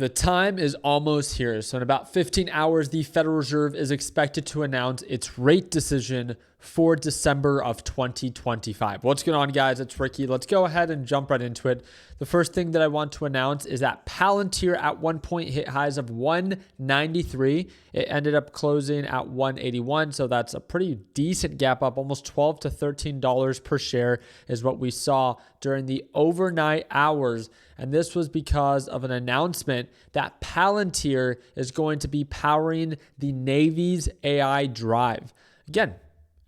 The time is almost here. So in about 15 hours, the Federal Reserve is expected to announce its rate decision for December of 2025. What's going on, guys? It's Ricky. Let's go ahead and jump right into it. The first thing that I want to announce is that Palantir at one point hit highs of 193. It ended up closing at 181. So that's a pretty decent gap up. Almost $12 to $13 per share is what we saw during the overnight hours. And this was because of an announcement that Palantir is going to be powering the Navy's AI drive. Again,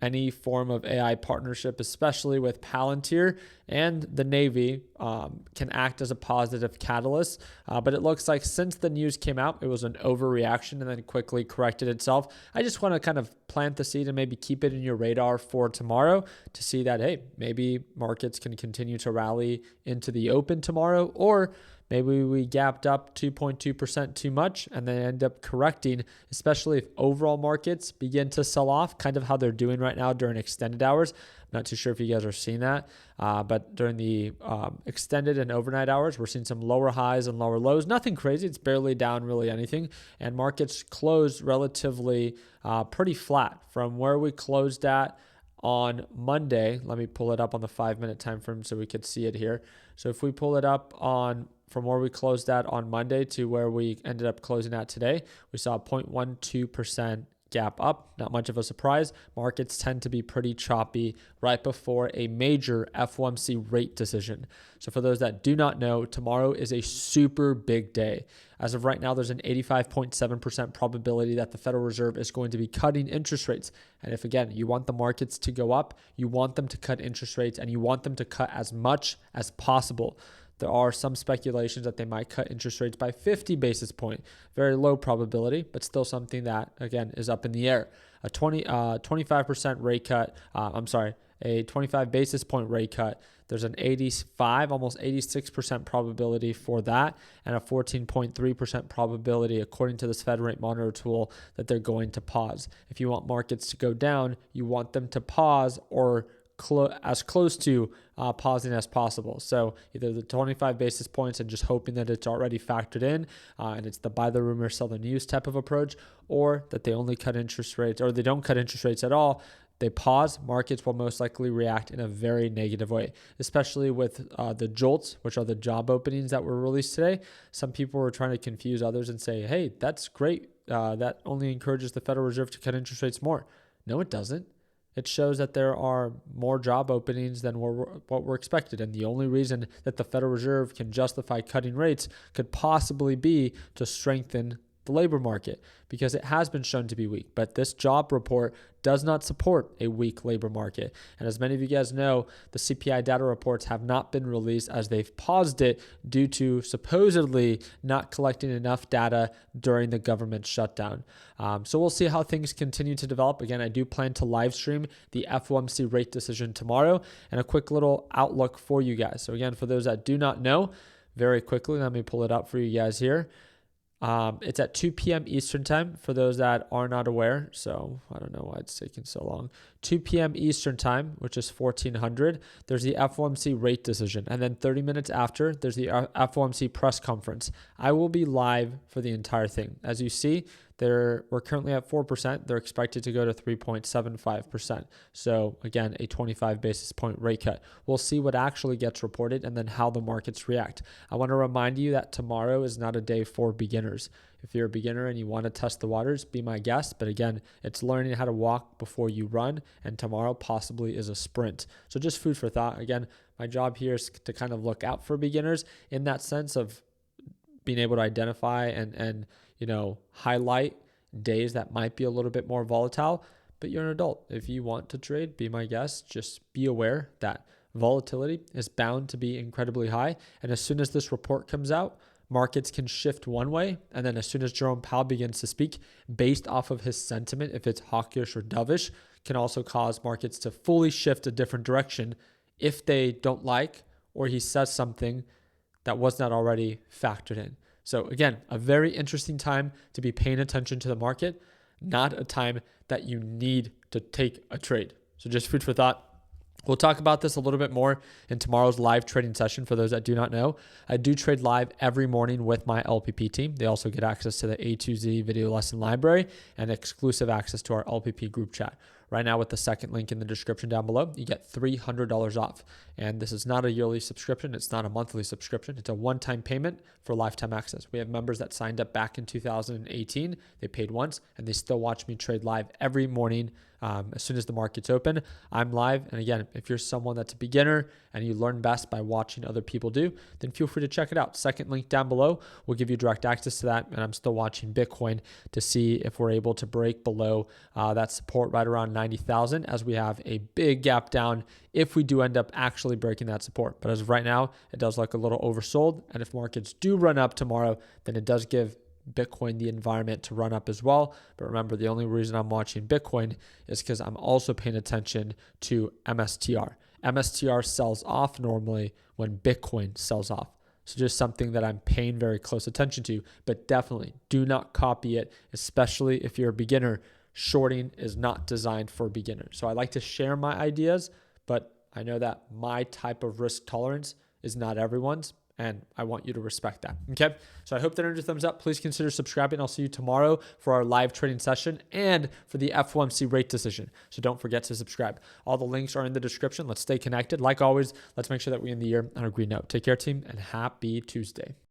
any form of AI partnership, especially with Palantir and the Navy, can act as a positive catalyst. But it looks like since the news came out, it was an overreaction and then quickly corrected itself. I just want to kind of plant the seed and maybe keep it in your radar for tomorrow to see that, hey, maybe markets can continue to rally into the open tomorrow, or maybe we gapped up 2.2% too much and then end up correcting, especially if overall markets begin to sell off, kind of how they're doing right now during extended hours. I'm not too sure if you guys are seeing that, but during the extended and overnight hours, we're seeing some lower highs and lower lows. Nothing crazy. It's barely down really anything. And markets closed relatively pretty flat from where we closed at on Monday. Let me pull it up on the 5-minute time frame so we could see it here. So if we pull it up from where we closed at on Monday to where we ended up closing at today, we saw a 0.12% gap up. Not much of a surprise. Markets tend to be pretty choppy right before a major FOMC rate decision. So for those that do not know, tomorrow is a super big day. As of right now, there's an 85.7% probability that the Federal Reserve is going to be cutting interest rates. And if, again, you want the markets to go up, you want them to cut interest rates, and you want them to cut as much as possible. There are some speculations that they might cut interest rates by 50 basis points. Very low probability, but still something that, again, is up in the air. A 25% rate cut, a 25 basis point rate cut. There's an 85, almost 86% probability for that, and a 14.3% probability, according to this Fed rate monitor tool, that they're going to pause. If you want markets to go down, you want them to pause or as close to pausing as possible. So either the 25 basis points and just hoping that it's already factored in and it's the buy the rumor, sell the news type of approach, or that they only cut interest rates or they don't cut interest rates at all. They pause, markets will most likely react in a very negative way, especially with the JOLTS, which are the job openings that were released today. Some people were trying to confuse others and say, hey, that's great. That only encourages the Federal Reserve to cut interest rates more. No, it doesn't. It shows that there are more job openings than what were expected. And the only reason that the Federal Reserve can justify cutting rates could possibly be to strengthen the labor market, because it has been shown to be weak. But this job report does not support a weak labor market. And as many of you guys know, the CPI data reports have not been released as they've paused it due to supposedly not collecting enough data during the government shutdown. So we'll see how things continue to develop. Again, I do plan to live stream the FOMC rate decision tomorrow, and a quick little outlook for you guys. So again, for those that do not know, very quickly, let me pull it up for you guys here. It's at 2 p.m. Eastern time for those that are not aware. So I don't know why it's taking so long. 2 p.m. Eastern time, which is 1400, there's the FOMC rate decision. And then 30 minutes after, there's the FOMC press conference. I will be live for the entire thing. As you see, we're currently at 4%. They're expected to go to 3.75%. So again, a 25 basis point rate cut. We'll see what actually gets reported and then how the markets react. I want to remind you that tomorrow is not a day for beginners. If you're a beginner and you want to test the waters, be my guest. But again, it's learning how to walk before you run, and tomorrow possibly is a sprint. So just food for thought. Again, my job here is to kind of look out for beginners in that sense of being able to identify and highlight days that might be a little bit more volatile. But you're an adult. If you want to trade, be my guest. Just be aware that volatility is bound to be incredibly high. And as soon as this report comes out, markets can shift one way. And then as soon as Jerome Powell begins to speak based off of his sentiment, if it's hawkish or dovish, can also cause markets to fully shift a different direction if they don't like or he says something that was not already factored in. So again, a very interesting time to be paying attention to the market, not a time that you need to take a trade. So just food for thought. We'll talk about this a little bit more in tomorrow's live trading session. For those that do not know, I do trade live every morning with my LPP team. They also get access to the A to Z video lesson library and exclusive access to our LPP group chat. Right now, with the second link in the description down below, you get $300 off. And this is not a yearly subscription. It's not a monthly subscription. It's a one-time payment for lifetime access. We have members that signed up back in 2018. They paid once, and they still watch me trade live every morning. As soon as the market's open, I'm live. And again, if you're someone that's a beginner and you learn best by watching other people do, then feel free to check it out. Second link down below will give you direct access to that. And I'm still watching Bitcoin to see if we're able to break below that support right around 90,000, as we have a big gap down if we do end up actually breaking that support. But as of right now, it does look a little oversold. And if markets do run up tomorrow, then it does give Bitcoin the environment to run up as well. But remember, the only reason I'm watching Bitcoin is because I'm also paying attention to MSTR. MSTR sells off normally when Bitcoin sells off. So just something that I'm paying very close attention to, but definitely do not copy it, especially if you're a beginner. Shorting is not designed for beginners. So I like to share my ideas, but I know that my type of risk tolerance is not everyone's, and I want you to respect that. Okay. So I hope that earned your thumbs up. Please consider subscribing. I'll see you tomorrow for our live trading session and for the FOMC rate decision. So don't forget to subscribe. All the links are in the description. Let's stay connected. Like always, let's make sure that we end the year on a green note. Take care, team, and happy Tuesday.